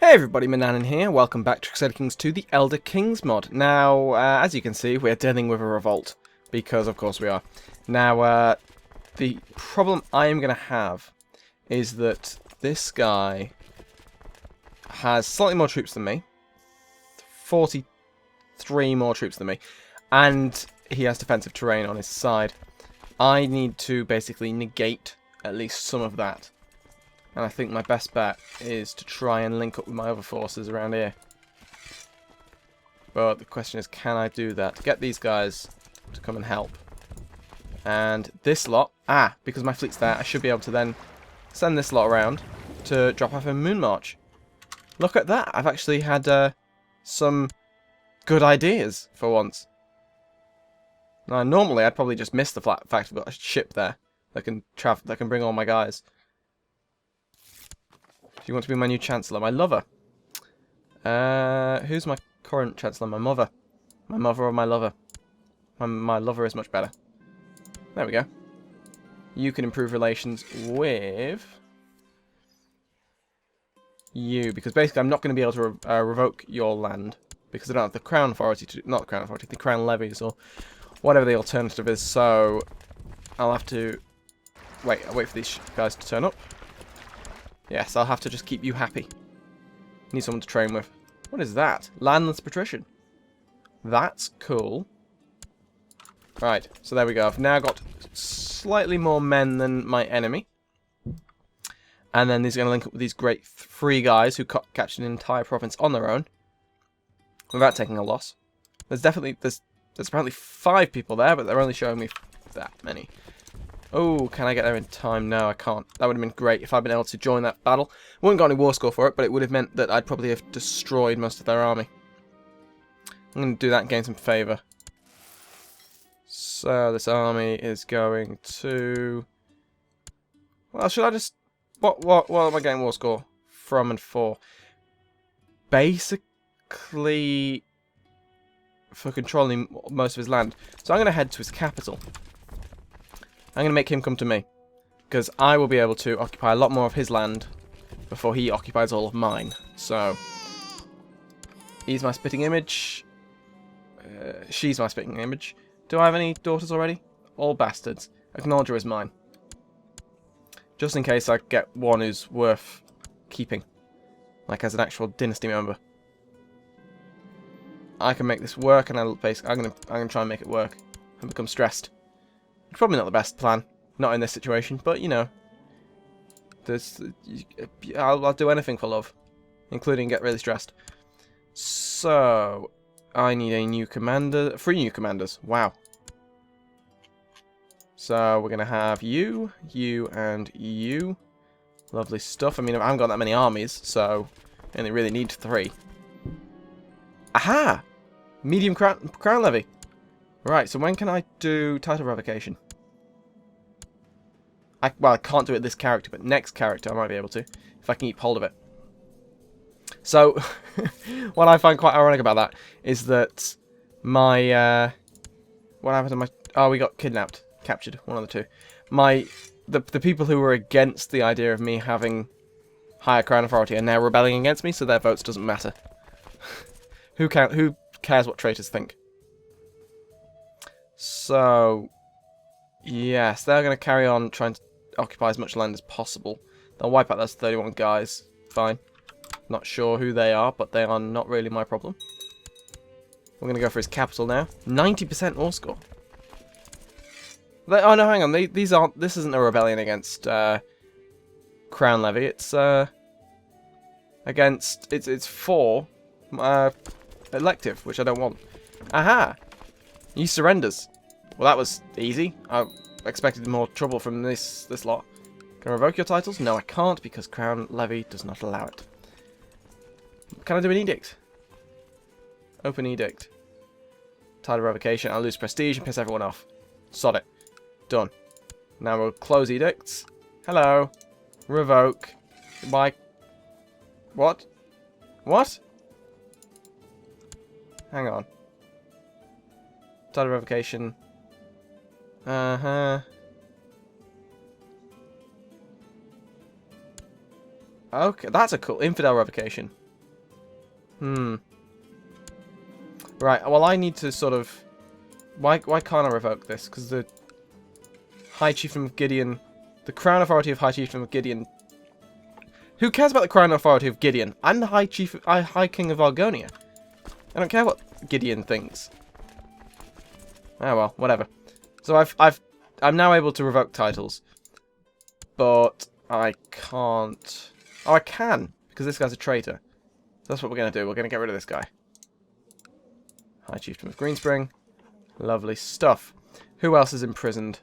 Hey everybody, Manannan here. Welcome back to Crusader Kings 2, the Elder Kings mod. Now, as you can see, we're dealing with a revolt, because of course we are. Now, the problem I am going to have is that this guy has slightly more troops than me, 43 more troops than me, and he has defensive terrain on his side. I need to basically negate at least some of that. And I think my best bet is to try and link up with my other forces around here. But the question is, can I do that? To get these guys to come and help. And this lot, because my fleet's there, I should be able to then send this lot around to drop off a moon march. Look at that! I've actually had some good ideas for once. Now, normally I'd probably just miss the fact I've got a ship there that can bring all my guys. Do you want to be my new Chancellor? My lover. Who's my current Chancellor? My mother. My mother or my lover? My lover is much better. There we go. You can improve relations with you, because basically I'm not going to be able to revoke your land, because I don't have the Crown Authority to... Not the Crown Authority, the Crown Levies, or whatever the alternative is, so I'll have to... I'll wait for these guys to turn up. Yes, I'll have to just keep you happy. Need someone to train with. What is that? Landless patrician. That's cool. Right, so there we go. I've now got slightly more men than my enemy. And then he's going to link up with these great three guys who captured an entire province on their own, without taking a loss. There's apparently 5 people there, but they're only showing me that many. Oh, can I get there in time? No, I can't. That would have been great if I'd been able to join that battle. Wouldn't got any war score for it, but it would have meant that I'd probably have destroyed most of their army. I'm going to do that and gain some favour. So, this army is going to... Well, should I just... What am I getting war score from and for? Basically, for controlling most of his land. So I'm going to head to his capital. I'm going to make him come to me, because I will be able to occupy a lot more of his land before he occupies all of mine. So, he's my spitting image. She's my spitting image. Do I have any daughters already? All bastards. Acknowledge her as mine. Just in case I get one who's worth keeping, like as an actual dynasty member. I can make this work, and I'm gonna try and make it work and become stressed. Probably not the best plan, not in this situation, but you know, I'll do anything for love, including get really stressed. So, I need a new commander, 3 new commanders, wow. So, we're going to have you, and you. Lovely stuff. I mean, I haven't got that many armies, so I only really need 3. Aha! Medium crown levy. Right, so when can I do title revocation? Well, I can't do it this character, but next character I might be able to, if I can keep hold of it. So, what I find quite ironic about that is that my, what happened to my, oh, we got kidnapped, captured, one of the two. The people who were against the idea of me having higher crown authority are now rebelling against me, so their votes doesn't matter. Who cares what traitors think? So, yes, they're going to carry on trying to occupy as much land as possible. They'll wipe out those 31 guys. Fine. Not sure who they are, but they are not really my problem. We're going to go for his capital now. 90% war score. Oh no, hang on. This isn't a rebellion against Crown Levy. It's against. It's for elective, which I don't want. Aha! He surrenders. Well, that was easy. I expected more trouble from this lot. Can I revoke your titles? No, I can't, because Crown Levy does not allow it. Can I do an edict? Open edict. Title revocation. I'll lose prestige and piss everyone off. Sod it. Done. Now we'll close edicts. Hello. Revoke. Goodbye. What? What? Hang on. Title revocation. Okay, that's a cool infidel revocation. Right, well I need to sort of... Why can't I revoke this? Because the High Chieftain of Gideon... The Crown Authority of High Chieftain of Gideon... Who cares about the Crown Authority of Gideon? I'm the High King of Argonia. I don't care what Gideon thinks. Oh well, whatever. So I'm now able to revoke titles. But I can't... Oh, I can, because this guy's a traitor. That's what we're going to do. We're going to get rid of this guy. High Chieftain of Greenspring. Lovely stuff. Who else is imprisoned?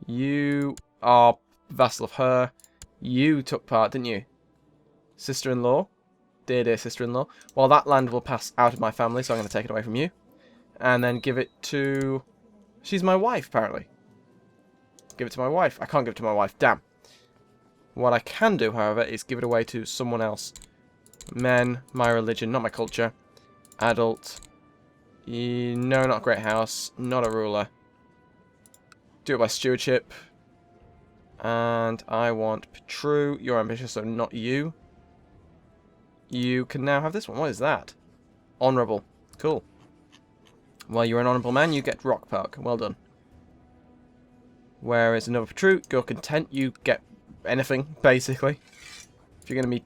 You are vassal of her. You took part, didn't you? Sister-in-law. Dear, dear sister-in-law. Well, that land will pass out of my family, so I'm going to take it away from you. And then give it to... She's my wife, apparently. Give it to my wife. I can't give it to my wife. Damn. What I can do, however, is give it away to someone else. Men, my religion, not my culture. Adult. No, not a great house. Not a ruler. Do it by stewardship. And I want true. You're ambitious, so not you. You can now have this one. What is that? Honourable. Cool. Well, you're an honourable man. You get rock perk. Well done. Whereas another putrid, you're content. You get anything, basically. If you're going to be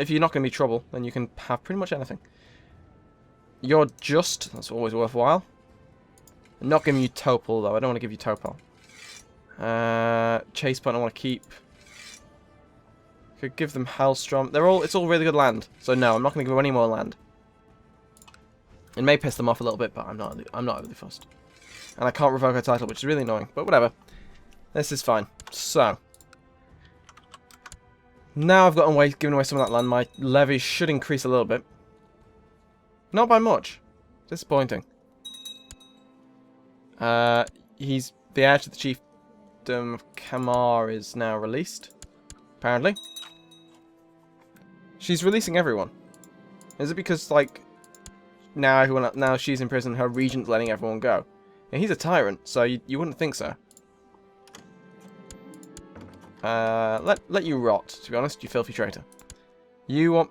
if you're not going to be trouble, then you can have pretty much anything. You're just. That's always worthwhile. I'm not giving you Topol, though. I don't want to give you Topol. Chase point I want to keep. Could give them Hellstrom. It's all really good land. So no, I'm not going to give them any more land. It may piss them off a little bit, but I'm not really fussed. And I can't revoke her title, which is really annoying. But whatever. This is fine. So. Now I've given away some of that land. My levy should increase a little bit. Not by much. Disappointing. He's the heir to the chiefdom of Kamar is now released. Apparently. She's releasing everyone. Is it because, like, now she's in prison, her regent's letting everyone go? Yeah, he's a tyrant, so you wouldn't think so. Let you rot, to be honest, you filthy traitor. You want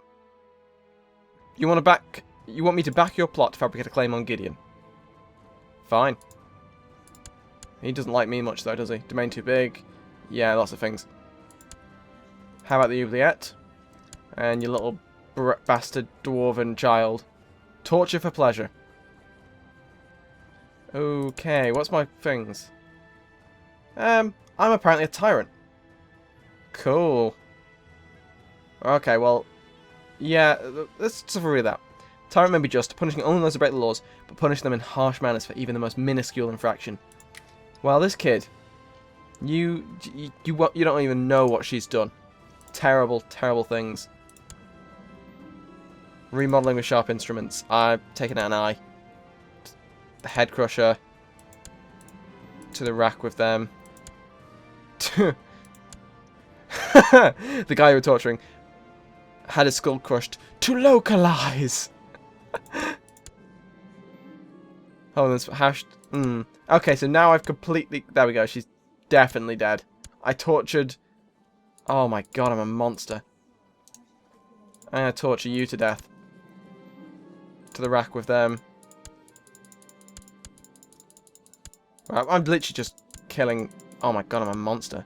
me to back your plot to fabricate a claim on Gideon? Fine. He doesn't like me much though, does he? Domain too big. Yeah, lots of things. How about the oubliette? And your little bastard dwarven child. Torture for pleasure. Okay, what's my things? I'm apparently a tyrant. Cool. Okay, well, yeah, let's suffer with that. Tyrant may be just, punishing only those who break the laws, but punish them in harsh manners for even the most minuscule infraction. Well, this kid, you don't even know what she's done. Terrible, terrible things. Remodeling with sharp instruments. I've taken out an eye. The head crusher. To the rack with them. The guy you were torturing had his skull crushed to localize. Oh, there's hashed. Okay, so now I've completely. There we go. She's definitely dead. I tortured. Oh my god, I'm a monster. I'm gonna torture you to death. To the rack with them. Right, I'm literally just killing. Oh my god, I'm a monster.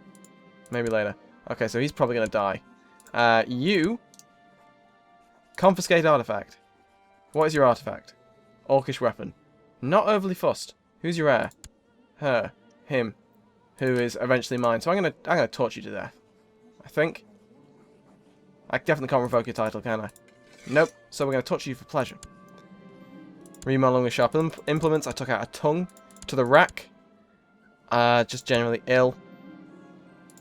Maybe later. Okay, so he's probably gonna die. You confiscate artifact. What is your artifact? Orcish weapon. Not overly fussed. Who's your heir? Her. Him. Who is eventually mine. So I'm gonna torture you to death. I think. I definitely can't revoke your title, can I? Nope. So we're gonna torture you for pleasure. Remodeling with sharp implements. I took out a tongue. To the rack. Just generally ill.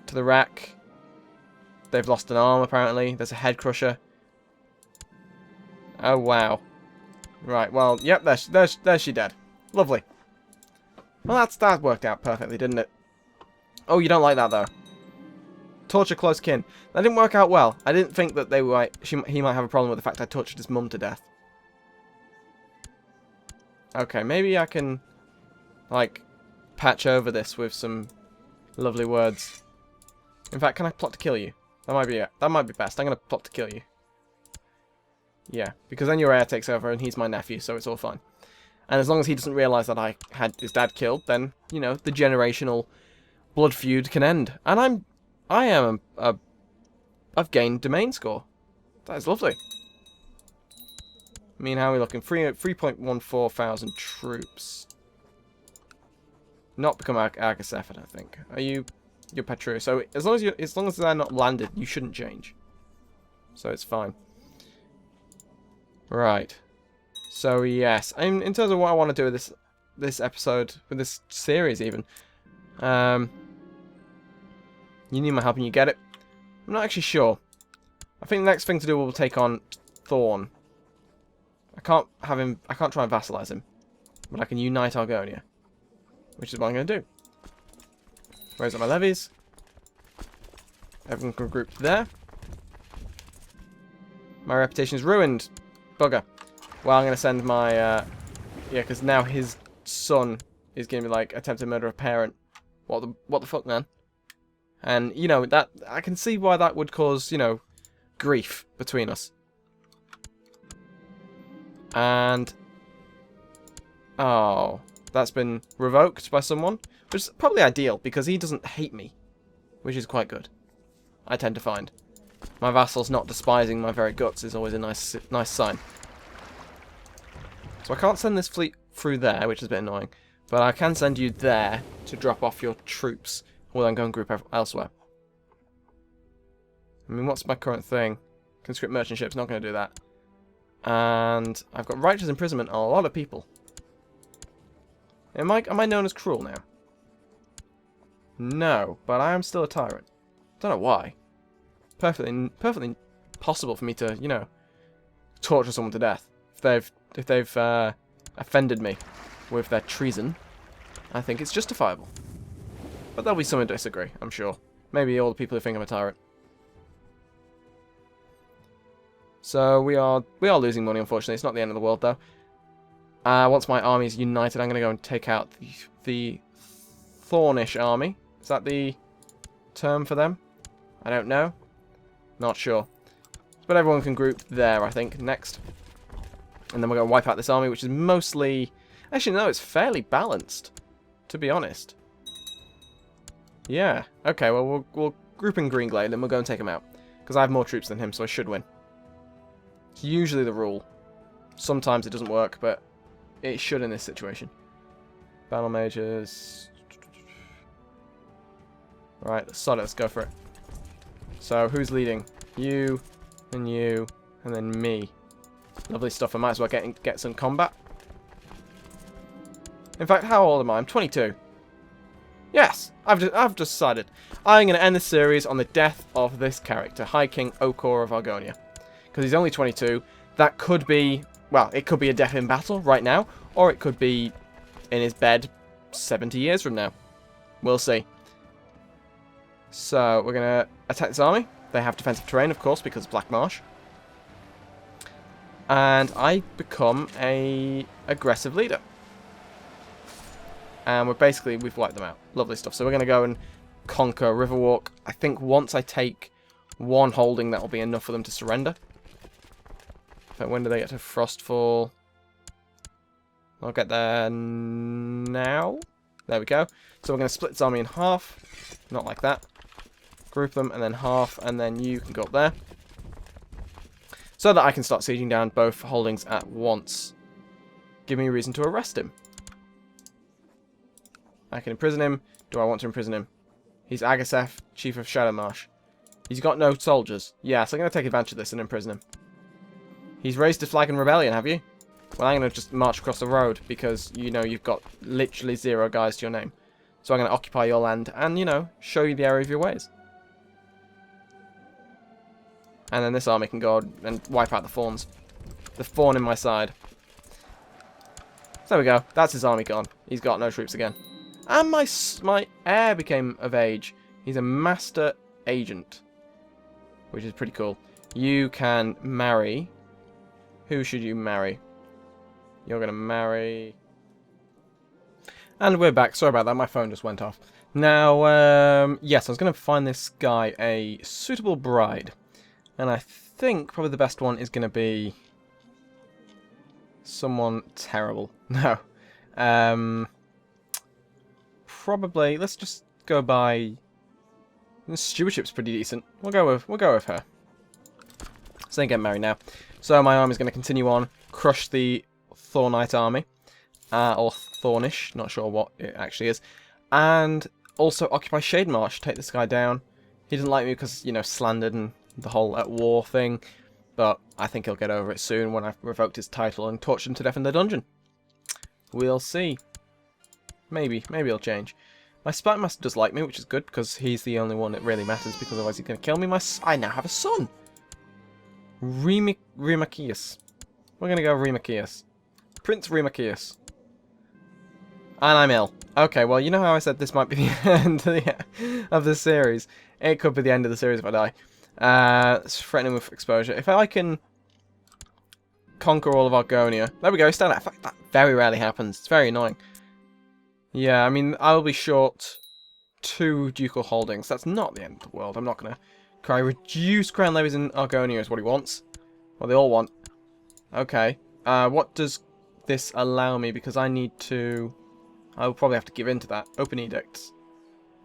To the rack. They've lost an arm, apparently. There's a head crusher. Oh, wow. Right, well, yep, there's she dead. Lovely. Well, that worked out perfectly, didn't it? Oh, you don't like that, though. Torture close kin. That didn't work out well. I didn't think that he might have a problem with the fact I tortured his mum to death. Okay, maybe I can, like, patch over this with some lovely words. In fact, can I plot to kill you? That might be it. That might be best. I'm going to plot to kill you. Yeah, because then your heir takes over and he's my nephew, so it's all fine. And as long as he doesn't realise that I had his dad killed, then, you know, the generational blood feud can end. And I've gained domain score. That is lovely. I mean, how are we looking? 3.14 thousand troops. Not become Argonia, I think. Are you? You're Petru. So as long as they're not landed, you shouldn't change. So it's fine. Right. So yes, in terms of what I want to do with this episode, with this series even, you need my help and you get it. I'm not actually sure. I think the next thing to do will take on Thorn. I can't try and vassalize him, but I can unite Argonia, which is what I'm going to do. Raise up my levies. Everyone can group there. My reputation is ruined. Bugger. Well, I'm going to send my, yeah, because now his son is going to be like, attempt to murder a parent. What the fuck, man? And, you know, that, I can see why that would cause, you know, grief between us. And, oh, that's been revoked by someone, which is probably ideal, because he doesn't hate me, which is quite good, I tend to find. My vassals not despising my very guts is always a nice sign. So I can't send this fleet through there, which is a bit annoying, but I can send you there to drop off your troops, or then go and group elsewhere. I mean, what's my current thing? Conscript merchant ships, not going to do that. And I've got righteous imprisonment on a lot of people. Am I known as cruel now? No, but I am still a tyrant. Don't know why. Perfectly possible for me to, you know, torture someone to death if they've offended me with their treason. I think it's justifiable. But there'll be some who disagree, I'm sure. Maybe all the people who think I'm a tyrant. So we are losing money, unfortunately. It's not the end of the world, though. Once my army is united, I'm going to go and take out the Thornish army. Is that the term for them? I don't know. Not sure. But everyone can group there, I think, next. And then we're going to wipe out this army, which is mostly... Actually, no, it's fairly balanced, to be honest. Yeah. Okay, well, we'll group in Greenglade, and we'll go and take him out. Because I have more troops than him, so I should win. It's usually the rule. Sometimes it doesn't work, but it should in this situation. Battle mages. Right, let's go for it. So, who's leading? You, and then me. Lovely stuff. I might as well get some combat. In fact, how old am I? I'm 22. Yes, I've decided. I'm going to end the series on the death of this character, High King Okor of Argonia. Because he's only 22. That could be, well, it could be a death in battle right now, or it could be in his bed 70 years from now. We'll see. So, we're going to attack this army. They have defensive terrain, of course, because Black Marsh. And I become a aggressive leader. And we've wiped them out. Lovely stuff. So we're going to go and conquer Riverwalk. I think once I take one holding, that will be enough for them to surrender. But when do they get to Frostfall? I'll get there now. There we go. So we're going to split this army in half. Not like that. Group them, and then half, and then you can go up there. So that I can start sieging down both holdings at once. Give me a reason to arrest him. I can imprison him. Do I want to imprison him? He's Agasef, Chief of Shadowmarsh. He's got no soldiers. Yeah, so I'm going to take advantage of this and imprison him. He's raised a flag in rebellion, have you? Well, I'm going to just march across the road because, you know, you've got literally 0 guys to your name. So I'm going to occupy your land and, you know, show you the error of your ways. And then this army can go and wipe out the fawns. The fawn in my side. So there we go. That's his army gone. He's got no troops again. And my heir became of age. He's a master agent. Which is pretty cool. You can marry. Who should you marry? You're going to marry... And we're back. Sorry about that. My phone just went off. Now, yes, I was going to find this guy a suitable bride. And I think probably the best one is going to be someone terrible. No. Probably, let's just go by... The stewardship's pretty decent. We'll go with her. So they get married now. So my army's going to continue on, crush the Thornite army. Or Thornish, not sure what it actually is. And also occupy Shade Marsh, take this guy down. He doesn't like me because, you know, slandered and the whole at war thing. But I think he'll get over it soon when I've revoked his title and tortured him to death in the dungeon. We'll see. Maybe he'll change. My Spite Master does like me, which is good, because he's the only one that really matters, because otherwise he's going to kill me. I now have a son! Remachius. We're going to go Remachius. Prince Remachius. And I'm ill. Okay, well, you know how I said this might be the end of the series? It could be the end of the series if I die. It's threatening with exposure. If I can conquer all of Argonia... There we go, stand out. In fact, that very rarely happens. It's very annoying. Yeah, I mean, I'll be short 2 ducal holdings. That's not the end of the world. I'm not going to cry. Reduce crown levies in Argonia is what he wants. Well, they all want. Okay. What does this allow me? Because I need to... I'll probably have to give in to that. Open edicts.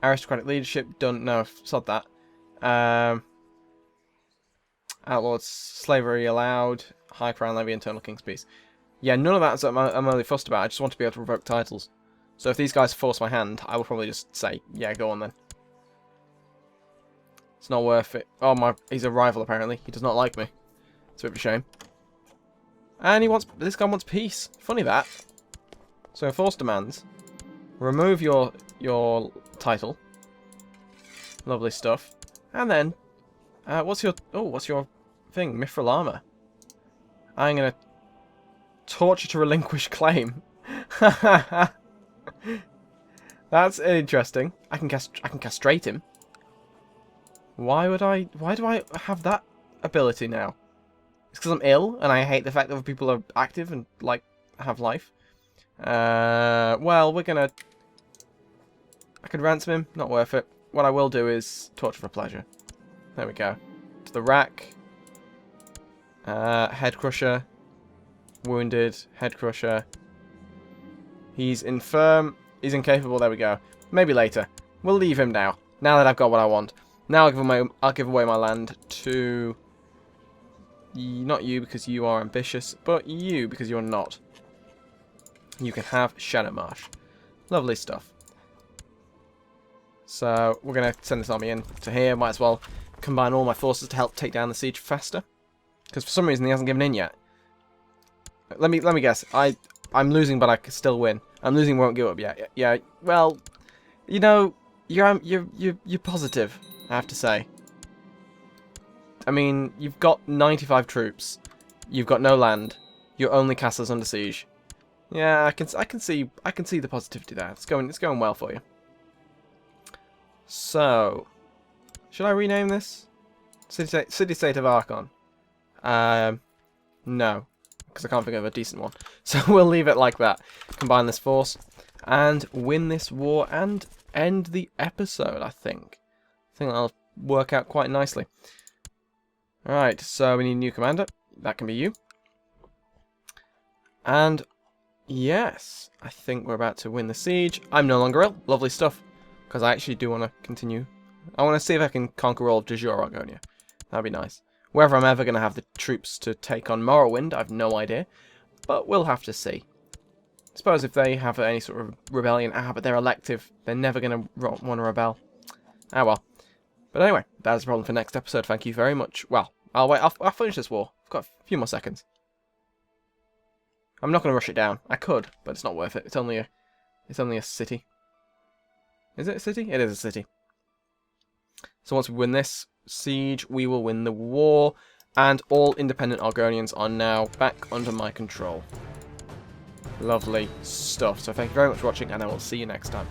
Aristocratic leadership. Don't know. Sod that. Outlawed slavery allowed. High crown levy. Internal king's peace. Yeah, none of that's I'm only fussed about. I just want to be able to revoke titles. So if these guys force my hand, I will probably just say, yeah, go on then. It's not worth it. Oh, he's a rival apparently. He does not like me. It's a bit of a shame. And this guy wants peace. Funny that. So enforce demands. Remove your title. Lovely stuff. And then, what's your thing? Mithril armor. I'm gonna torture to relinquish claim. That's interesting. I can castrate him. Why do I have that ability now? It's because I'm ill and I hate the fact that other people are active and like have life. Well, I could ransom him. Not worth it. What I will do is torture for pleasure. There we go. To the rack. Head crusher. Wounded. Head crusher. He's infirm. He's incapable. There we go. Maybe later. We'll leave him now. Now that I've got what I want. Now I'll give away my land to... Not you because you are ambitious, but you because you're not. You can have Shadow Marsh. Lovely stuff. So we're going to send this army in to here. Might as well combine all my forces to help take down the siege faster. Because for some reason he hasn't given in yet. Let me guess. I'm losing, but I can still win. I'm losing, won't give up yet. Yeah. Well, you know, you're positive. I have to say. I mean, you've got 95 troops. You've got no land. Your only castle's under siege. Yeah, I can see the positivity there. It's going well for you. So, should I rename this? City-State of Archon. No, because I can't think of a decent one. So we'll leave it like that. Combine this force and win this war and end the episode, I think. I think that'll work out quite nicely. Alright, so we need a new commander. That can be you. And yes, I think we're about to win the siege. I'm no longer ill. Lovely stuff. Because I actually do want to continue. I want to see if I can conquer all of de jure Argonia. That'd be nice. Whether I'm ever going to have the troops to take on Morrowind, I've no idea. But we'll have to see. I suppose if they have any sort of rebellion, but they're elective. They're never going to want to rebel. Ah well. But anyway, that's a problem for next episode. Thank you very much. Well, I'll wait. I'll finish this war. I've got a few more seconds. I'm not going to rush it down. I could, but it's not worth it. It's only a city. Is it a city? It is a city. So once we win this siege, we will win the war, and all independent Argonians are now back under my control. Lovely stuff. So thank you very much for watching, and I will see you next time.